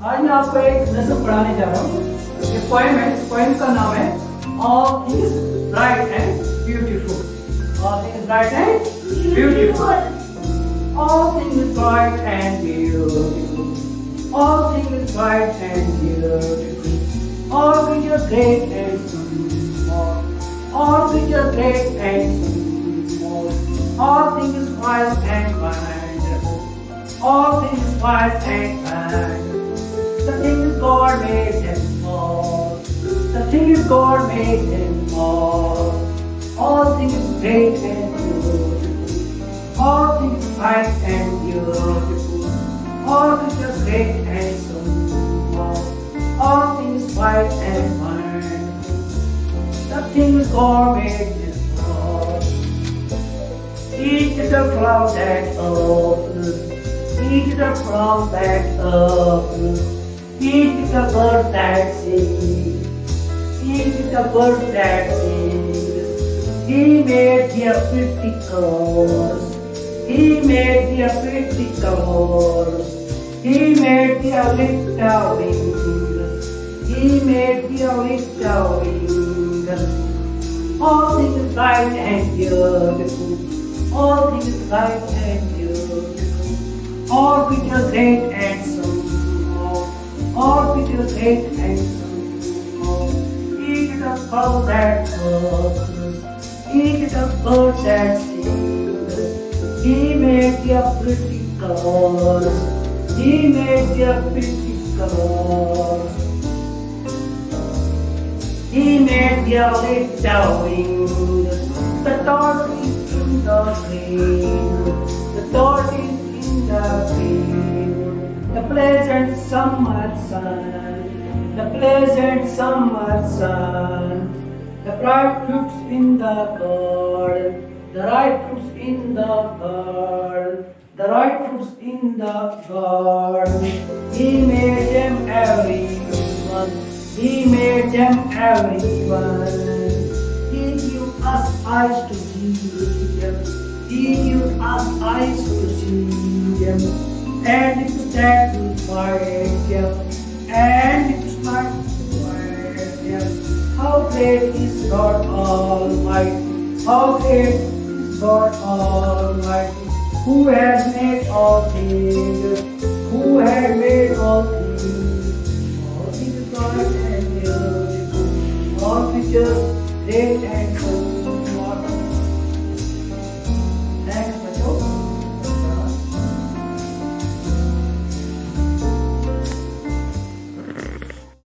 आज मैं आपको एक नज़म पढ़ाने जा रहा हूँ। ये पोएम है। इस पोएम का नाम है all things bright and beautiful. All things bright and beautiful. All things bright and beautiful. All things bright and beautiful. All creatures great and small. All creatures great and small. All things wise and wonderful. All things wise and wonderful. The things God made them all. The things God made them all. All things great and beautiful. All things bright and beautiful. All creatures great and small. All things white and wonderful. The things God made them all. Each little flower that opens. Each little flower that opens. Each little bird that sings. Each little bird that sings. He made their pretty colors. He made their pretty colors. He made their little wings. He made their little wings. All things bright and beautiful. All things bright and beautiful. All creatures great and small. All creatures great and small. Each little flower that opens. Each little bird that sings. He made their pretty colors. He made their pretty colors. He made their little wings. The tortoise in the green. The tortoise in the green. The pleasant summer sun. The pleasant summer sun. The bright fruits in the garden. The ripe fruits in the garden, the ripe fruits in the garden. He made them everyone, he made them everyone. He gave us eyes to see them, he gave us eyes to see them. And lips that will find them, and lips that will find them. How great is God Almighty, how great God Almighty, who has made all things, who has made all